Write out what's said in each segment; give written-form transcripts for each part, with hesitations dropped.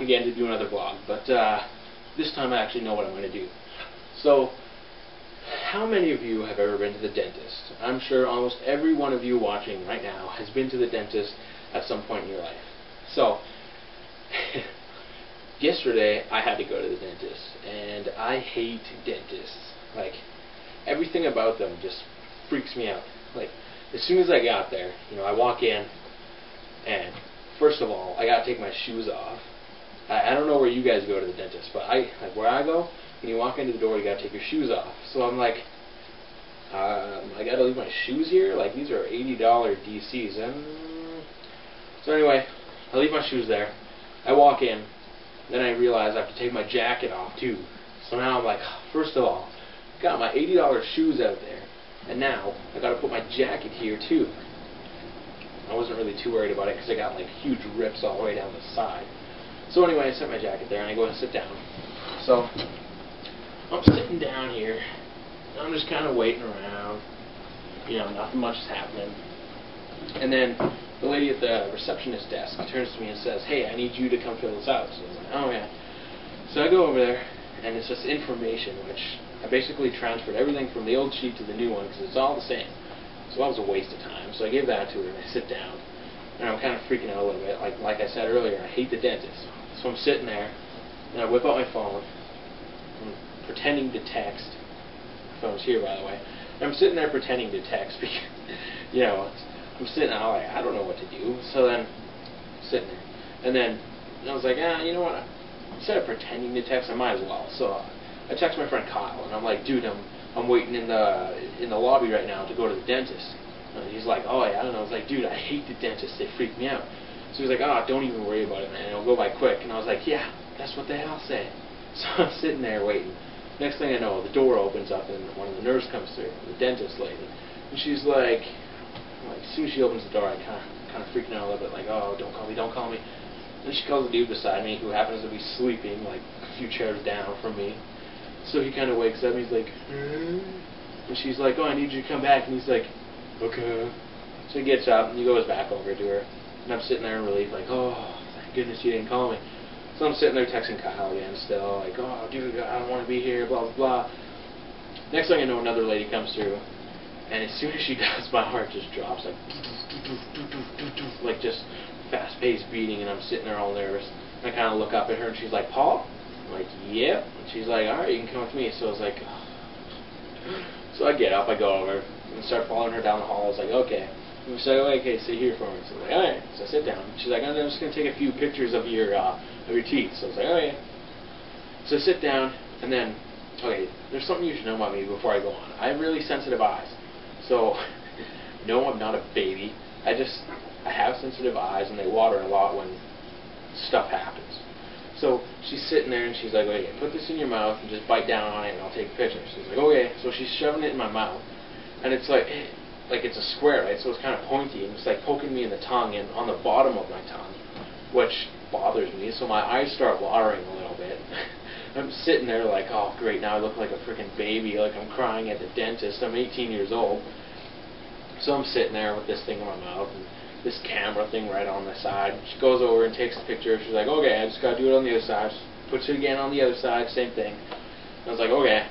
again to do another vlog, but this time I actually know what I'm going to do. So, how many of you have ever been to the dentist? I'm sure almost every one of you watching right now has been to the dentist at some point in your life. So, yesterday I had to go to the dentist, and I hate dentists. Like, everything about them just freaks me out. Like, as soon as I got there, you know, I walk in, and first of all, I gotta take my shoes off. I don't know where you guys go to the dentist, but where I go, when you walk into the door, you gotta take your shoes off. So I'm like, I gotta leave my shoes here? Like, these are $80 DCs. So anyway, I leave my shoes there. I walk in, then I realize I have to take my jacket off too. So now I'm like, first of all, got my $80 shoes out there, and now I gotta put my jacket here too. I wasn't really too worried about it because I got like huge rips all the way down the side. So anyway, I set my jacket there and I go and sit down. So I'm sitting down here and I'm just kind of waiting around. You know, nothing much is happening. And then the lady at the receptionist desk turns to me and says, "Hey, I need you to come fill this out." So I was like, "Oh yeah." So I go over there and it's just information, which I basically transferred everything from the old sheet to the new one because it's all the same. So that was a waste of time. So I gave that to her and I sit down. And I'm kind of freaking out a little bit. Like I said earlier, I hate the dentist. So I'm sitting there and I whip out my phone. I'm pretending to text. My phone's here, by the way. And I'm sitting there pretending to text because, you know, I'm sitting there like, I don't know what to do. So then, sitting there. And then I was like, you know what? Instead of pretending to text, I might as well. So I text my friend Kyle and I'm like, dude, I'm waiting in the lobby right now to go to the dentist. And he's like, oh yeah, I don't know. I was like, dude, I hate the dentists. They freak me out. So he's like, oh, don't even worry about it, man. It'll go by quick. And I was like, yeah, that's what they all say. So I'm sitting there waiting. Next thing I know, the door opens up and one of the nurses comes through, the dentist lady. And she's like, as soon as she opens the door, I kind of freaking out a little bit, like, oh, don't call me, don't call me. And she calls the dude beside me, who happens to be sleeping, like a few chairs down from me. So he kind of wakes up and he's like, and she's like, oh, I need you to come back. And he's like, okay. So he gets up and he goes back over to her. And I'm sitting there in relief, like, oh, thank goodness you didn't call me. So I'm sitting there texting Kyle again still, like, oh, dude, I don't want to be here, blah, blah, blah. Next thing I know, another lady comes through. And as soon as she does, my heart just drops, like just fast-paced beating. And I'm sitting there all nervous. And I kind of look up at her and she's like, Paul? I'm like, yep. And she's like, alright, you can come with me. So I was like, oh. So I get up, I go over, and start following her down the hall. I was like, okay. And she's like, okay, sit here for me. So I was like, alright. So I sit down. She's like, I'm just going to take a few pictures of your teeth. So I was like, oh yeah. So I sit down, and then, okay, there's something you should know about me before I go on. I have really sensitive eyes. So, no, I'm not a baby. I have sensitive eyes, and they water a lot when stuff happens. So she's sitting there and she's like, okay, put this in your mouth and just bite down on it and I'll take a picture. She's like, okay. So she's shoving it in my mouth. And it's like it's a square, right? So it's kind of pointy and it's like poking me in the tongue and on the bottom of my tongue, which bothers me. So my eyes start watering a little bit. I'm sitting there like, oh great, now I look like a freaking baby, like I'm crying at the dentist. I'm 18 years old. So I'm sitting there with this thing in my mouth and this camera thing right on the side. She goes over and takes the picture. She's like, okay, I just got to do it on the other side. She puts it again on the other side, same thing. And I was like, okay.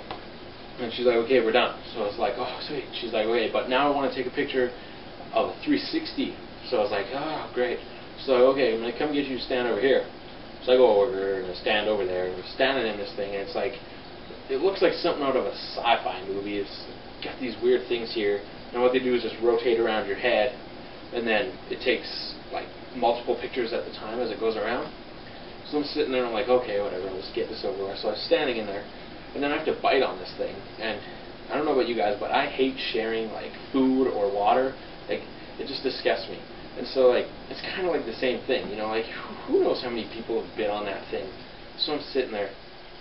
And she's like, okay, we're done. So I was like, oh, sweet. She's like, okay, but now I want to take a picture of a 360. So I was like, oh, great. She's like, okay, I'm going to come get you to stand over here. So I go over and I stand over there. And I'm standing in this thing, and it's like, it looks like something out of a sci-fi movie. It's got these weird things here. And what they do is just rotate around your head. And then it takes like multiple pictures at the time as it goes around. So I'm sitting there and I'm like, okay, whatever, let's get this over with. So I was standing in there, and then I have to bite on this thing. And I don't know about you guys, but I hate sharing like food or water. Like, it just disgusts me. And so like, it's kind of like the same thing, you know, like who knows how many people have bit on that thing. So I'm sitting there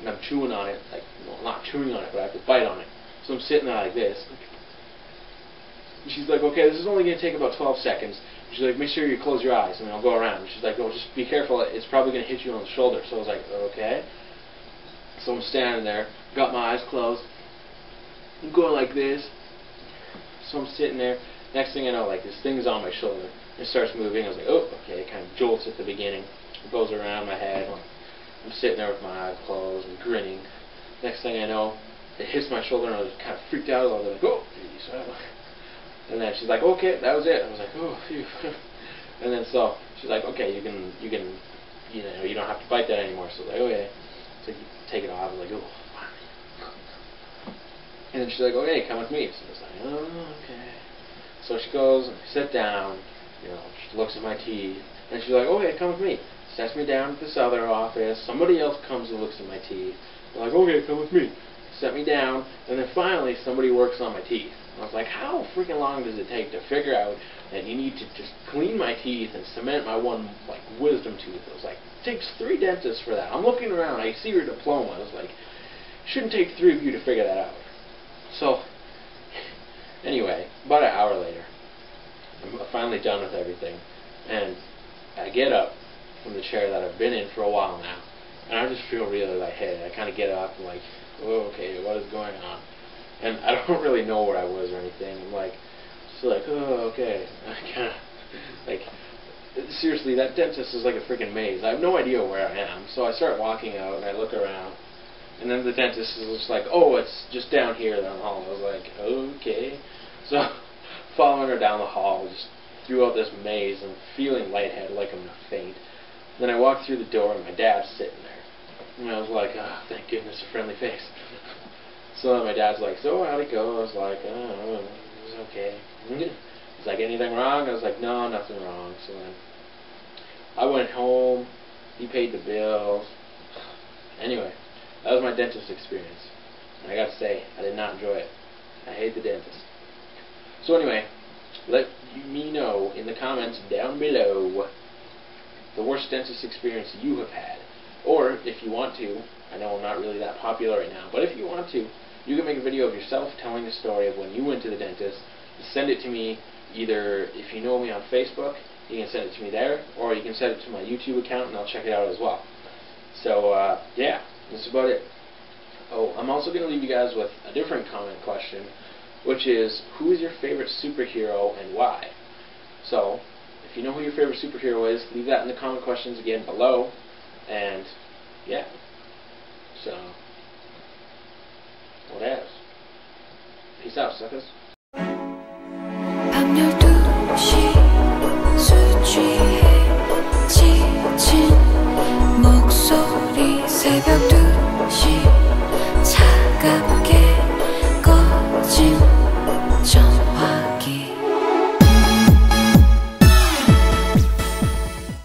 and I'm chewing on it, like, well, not chewing on it, but I have to bite on it. So I'm sitting there like this. And she's like, okay, this is only going to take about 12 seconds. She's like, make sure you close your eyes, and I'll go around. And she's like, oh, just be careful. It's probably going to hit you on the shoulder. So I was like, okay. So I'm standing there, got my eyes closed. I'm going like this. So I'm sitting there. Next thing I know, like, this thing's on my shoulder. It starts moving. I was like, oh, okay. It kind of jolts at the beginning. It goes around my head. I'm sitting there with my eyes closed and grinning. Next thing I know, it hits my shoulder and I was kind of freaked out. I was like, oh, geez. And then she's like, okay, that was it. I was like, oh, phew. And then so she's like, okay, you can, you know, you don't have to bite that anymore. So I was like, okay. So you take it off. I was like, oh, fine. And then she's like, okay, come with me. So I was like, oh, okay. So she goes and I sit down. You know, she looks at my teeth. And she's like, okay, come with me. Sets me down at this other office. Somebody else comes and looks at my teeth. I'm like, okay, come with me. Set me down. And then finally somebody works on my teeth. And I was like, how freaking long does it take to figure out that you need to just clean my teeth and cement my one, like, wisdom tooth? I was like, it takes 3 dentists for that. I'm looking around. I see your diploma. I was like, shouldn't take 3 of you to figure that out. So, anyway, about an hour later, I'm finally done with everything. And I get up from the chair that I've been in for a while now, and I just feel really lightheaded. I kind of get up and like, oh, okay, what is going on? And I don't really know where I was or anything. I'm like, just like, oh, okay. I kind of, like, seriously, that dentist is like a freaking maze. I have no idea where I am. So I start walking out and I look around, and then the dentist is just like, oh, it's just down here down the hall. I was like, okay. So following her down the hall, just throughout this maze and feeling lightheaded, like I'm going to faint. Then I walked through the door and my dad's sitting there. And I was like, oh, thank goodness, a friendly face. So then my dad's like, so how'd it go? I was like, oh, it was okay. He's like, anything wrong? I was like, no, nothing wrong. So then I went home. He paid the bills. Anyway, that was my dentist experience. And I got to say, I did not enjoy it. I hate the dentist. So anyway, let me know in the comments down below the worst dentist experience you have had. Or, if you want to, I know I'm not really that popular right now, but if you want to, you can make a video of yourself telling the story of when you went to the dentist. Send it to me, either if you know me on Facebook, you can send it to me there, or you can send it to my YouTube account and I'll check it out as well. So, yeah, that's about it. Oh, I'm also going to leave you guys with a different comment question, which is, who is your favorite superhero and why? So, if you know who your favorite superhero is, leave that in the comment questions again below. And, yeah. So, what else? Peace out, suckers.